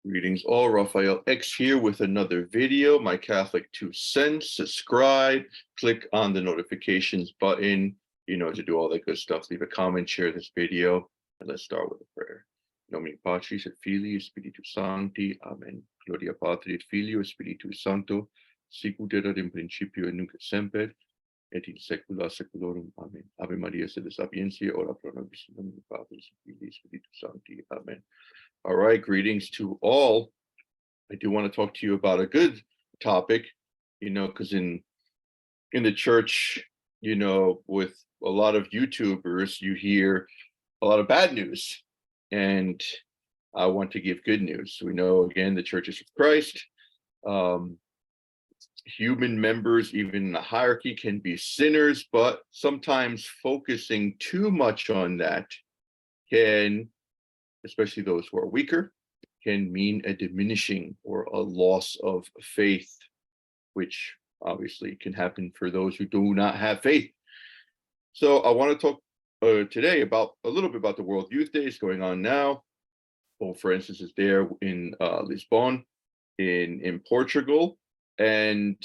Greetings all, Raphael X here with another video, my Catholic 2 cents. Subscribe, click on the notifications button, to do all that good stuff. Leave a comment, share this video, and let's start with a prayer. Nomine Patris et Filii Spiritus Sancti. Amen. Gloria Patri et Filio Spiritus Sancto, sicut erat in principio et nunc et semper, et in saecula saeculorum. Amen. Ave Maria, sed sapientia, ora pro nobis in nomine Patris et Filii Spiritus Sancti. Amen. All right, greetings to all. I do want to talk to you about a good topic, because in the church, with a lot of YouTubers, you hear a lot of bad news, and I want to give good news. We know, again, the Church is of Christ. Human members, even in the hierarchy, can be sinners, but sometimes focusing too much on that can, especially those who are weaker, can mean a diminishing or a loss of faith, which obviously can happen for those who do not have faith. So I want to talk today about a little bit about the World Youth Days going on now. Pope Francis is there in Lisbon, in Portugal, and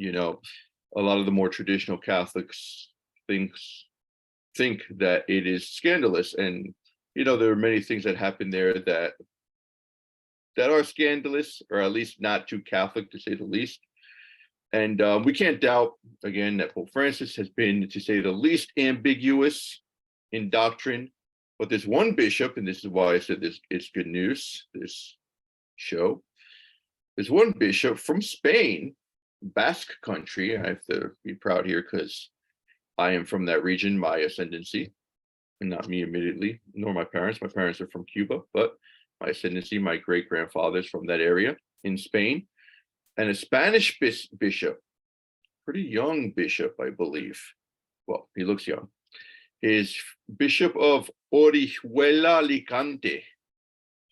a lot of the more traditional Catholics think that it is scandalous, and there are many things that happen there that are scandalous, or at least not too Catholic, to say the least. And we can't doubt, again, that Pope Francis has been, to say the least, ambiguous in doctrine. But there's one bishop, and this is why I said this, it's good news, this show. There's one bishop from Spain, Basque country. I have to be proud here because I am from that region, my ascendancy. And not me immediately, nor my parents. My parents are from Cuba, but my ascendancy, my great-grandfather's from that area in Spain. And a Spanish bishop, pretty young bishop, I believe. Well, he looks young. Is Bishop of Orihuela, Alicante,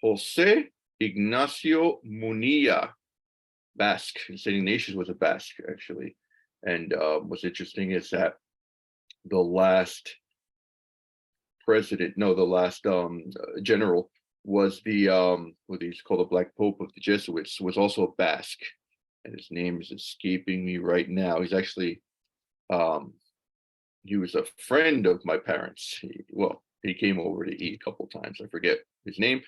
Jose Ignacio Munilla, Basque. St. Ignatius was a Basque, actually. And what's interesting is that the last general was the what he's called the Black Pope of the Jesuits, was also a Basque, and his name is escaping me right now. He's actually he was a friend of my parents. He came over to eat a couple times. I forget his name.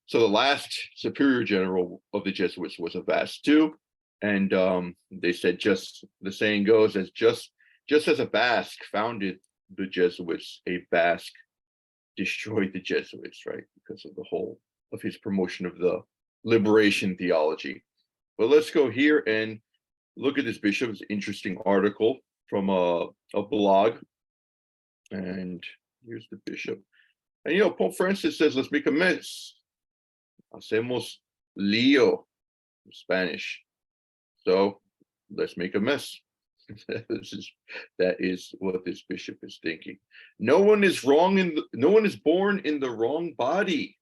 So the last superior general of the Jesuits was a Basque too, and they said, just the saying goes, as just as a Basque founded the Jesuits, a Basque destroyed the Jesuits, right? Because of the whole of his promotion of the liberation theology. But let's go here and look at this bishop. It's an interesting article from a blog. And here's the bishop. And Pope Francis says, let's make a mess. Hacemos lío in Spanish. So let's make a mess. That is what this bishop is thinking. No one is born in the wrong body,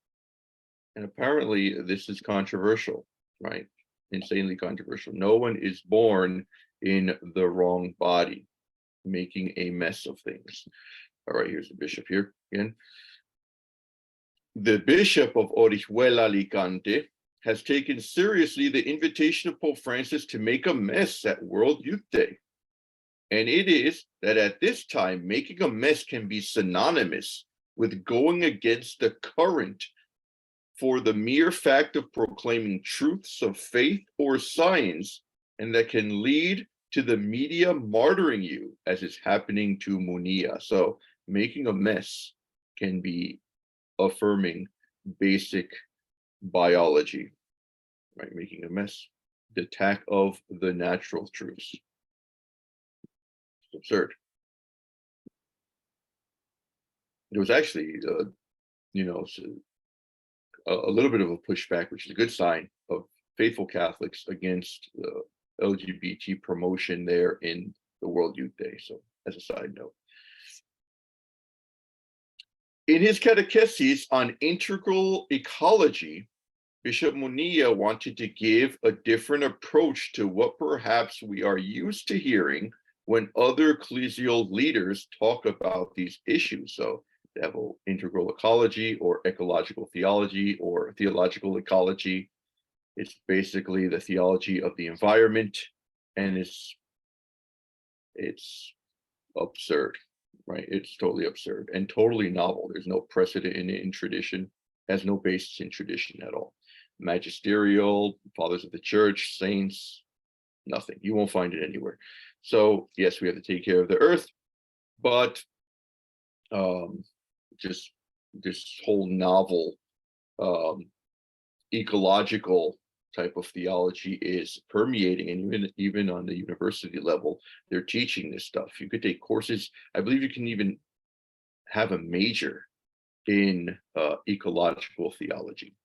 and apparently this is controversial, right? Insanely controversial. No one is born in the wrong body, making a mess of things. All right, here's the bishop here again. The Bishop of Orihuela, Alicante, has taken seriously the invitation of Pope Francis to make a mess at World Youth Day. And it is that at this time, making a mess can be synonymous with going against the current for the mere fact of proclaiming truths of faith or science, and that can lead to the media martyring you, as is happening to Munilla. So making a mess can be affirming basic biology, right? Making a mess, the attack of the natural truths. Absurd. There was actually, a little bit of a pushback, which is a good sign of faithful Catholics against the LGBT promotion there in the World Youth Day. So, as a side note, in his Catechesis on integral ecology, Bishop Munilla wanted to give a different approach to what perhaps we are used to hearing when other ecclesial leaders talk about these issues. So They have integral ecology or ecological theology or theological ecology. It's basically the theology of the environment, and it's absurd, right? It's totally absurd and totally novel. There's no precedent in it in tradition, has no basis in tradition at all. Magisterial, fathers of the church, saints, nothing. You won't find it anywhere. So yes, we have to take care of the earth, but just this whole novel ecological type of theology is permeating, and even on the university level, they're teaching this stuff. You could take courses. I believe you can even have a major in ecological theology,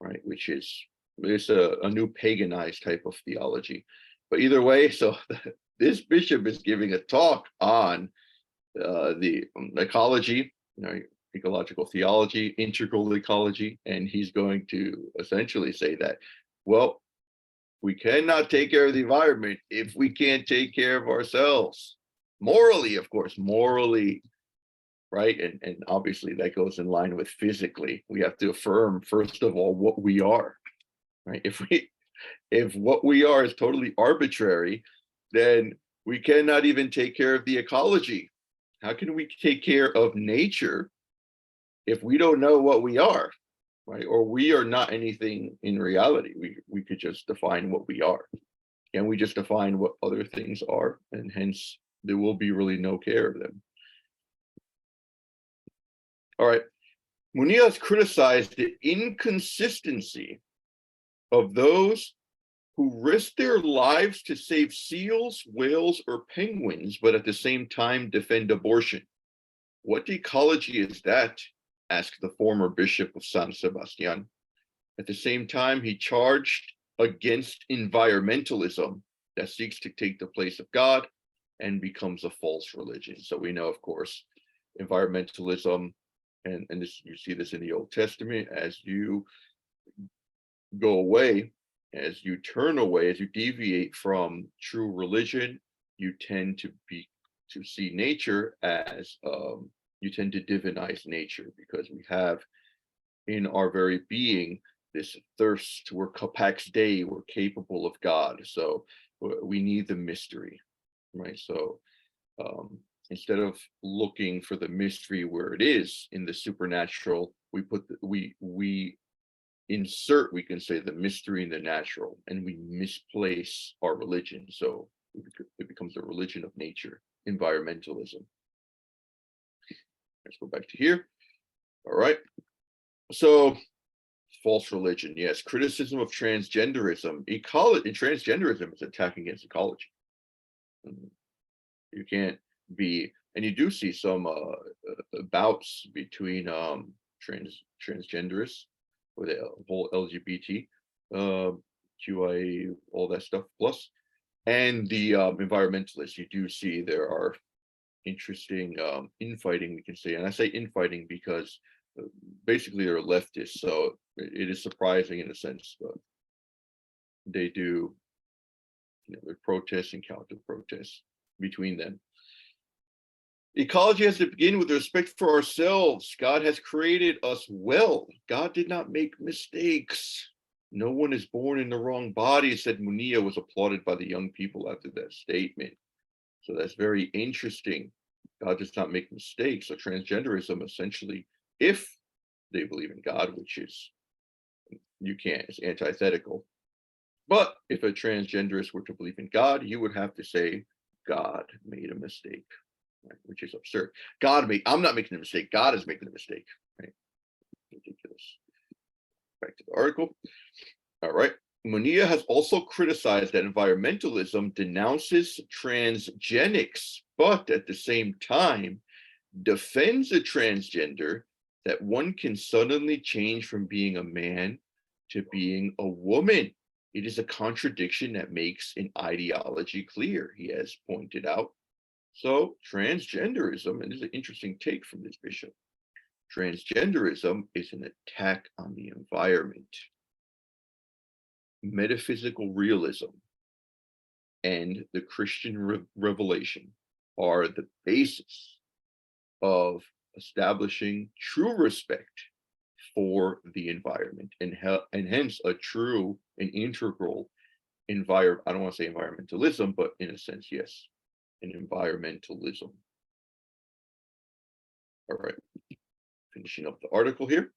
right? Which is it's a new paganized type of theology. But either way, so this bishop is giving a talk on the ecology, ecological theology, integral ecology, and he's going to essentially say that, well, we cannot take care of the environment if we can't take care of ourselves. Morally, of course, morally, right? And obviously that goes in line with physically. We have to affirm, first of all, what we are, right? If what we are is totally arbitrary, then we cannot even take care of the ecology. How can we take care of nature if we don't know what we are, right? Or we are not anything in reality. We could just define what we are. Can we just define what other things are? And hence there will be really no care of them. All right. Munir has criticized the inconsistency of those who risk their lives to save seals, whales, or penguins, but at the same time defend abortion. What ecology is that? Asked the former bishop of San Sebastian. At the same time, he charged against environmentalism that seeks to take the place of God and becomes a false religion. So we know, of course, environmentalism, and this, you see this in the Old Testament, as you go away, as you turn away, as you deviate from true religion, you tend to see nature as you tend to divinize nature, because we have in our very being this thirst. We're capax Dei, we're capable of God. So we need the mystery, right? So instead of looking for the mystery where it is in the supernatural, we insert, we can say, the mystery in the natural, and we misplace our religion. So it becomes a religion of nature, environmentalism. Let's go back to here. All right. So false religion, yes. Criticism of transgenderism. Transgenderism is attacking against ecology. You can't be, and you do see some bouts between transgenderists, or the whole LGBT, QIA, all that stuff, plus, and the environmentalists. You do see there are interesting infighting, we can say, and I say infighting because basically they're leftists, so it is surprising in a sense, but they do, their protests and counter protests between them. Ecology has to begin with respect for ourselves. God has created us well. God did not make mistakes. No one is born in the wrong body, said Munir, was applauded by the young people after that statement. So that's very interesting. God does not make mistakes. So transgenderism, essentially, if they believe in God, which is, you can't, it's antithetical. But if a transgenderist were to believe in God, you would have to say, God made a mistake, right? Which is absurd. I'm not making a mistake. God is making a mistake, right? Ridiculous. Back to the article. All right. Munir has also criticized that environmentalism denounces transgenics, but at the same time defends a transgender, that one can suddenly change from being a man to being a woman. It is a contradiction that makes an ideology clear, he has pointed out. So transgenderism, and this is an interesting take from this bishop, transgenderism is an attack on the environment. Metaphysical realism and the Christian revelation are the basis of establishing true respect for the environment, and hence a true and integral environment. I don't want to say environmentalism, but in a sense, yes, an environmentalism. All right, finishing up the article here.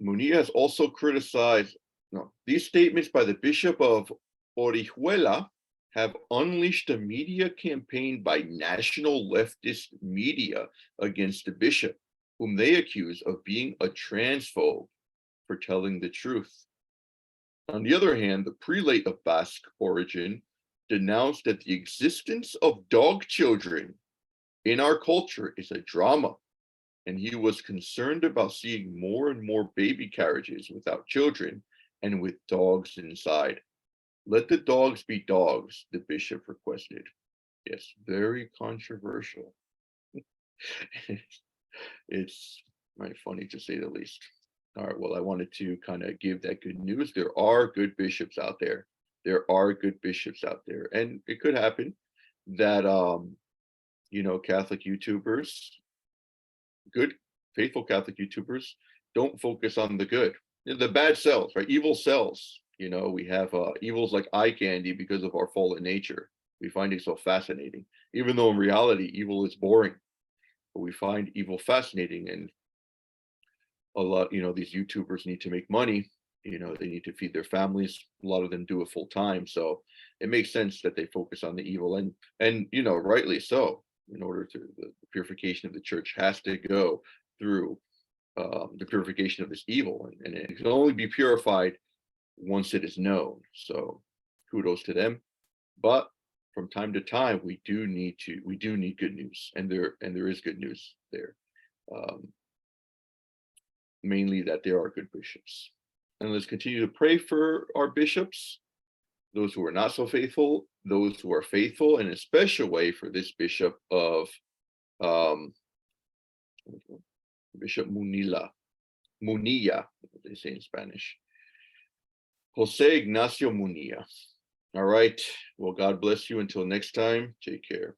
Munilla has also criticized, no, these statements by the Bishop of Orihuela have unleashed a media campaign by national leftist media against the bishop, whom they accuse of being a transphobe for telling the truth. On the other hand, the prelate of Basque origin denounced that the existence of dog children in our culture is a drama, and he was concerned about seeing more and more baby carriages without children and with dogs inside. Let the dogs be dogs, the bishop requested. Yes, very controversial. It's very funny to say the least. All right, well, I wanted to kind of give that good news. There are good bishops out there. There are good bishops out there. And it could happen that, Catholic YouTubers, good, faithful Catholic YouTubers, don't focus on the good. The bad sells, right? Evil sells. We have evils like eye candy because of our fallen nature. We find it so fascinating, even though in reality, evil is boring. But we find evil fascinating, and a lot, these YouTubers need to make money. They need to feed their families. A lot of them do it full time, so it makes sense that they focus on the evil, and rightly so. In order to, the purification of the church has to go through the purification of this evil, and it can only be purified once it is known. So kudos to them. But from time to time, we do need good news, and there is good news there. Mainly that there are good bishops. And let's continue to pray for our bishops, those who are not so faithful, those who are faithful, and in a special way for this bishop of Bishop Munilla, they say in Spanish. Jose Ignacio Munilla. All right. Well, God bless you. Until next time, take care.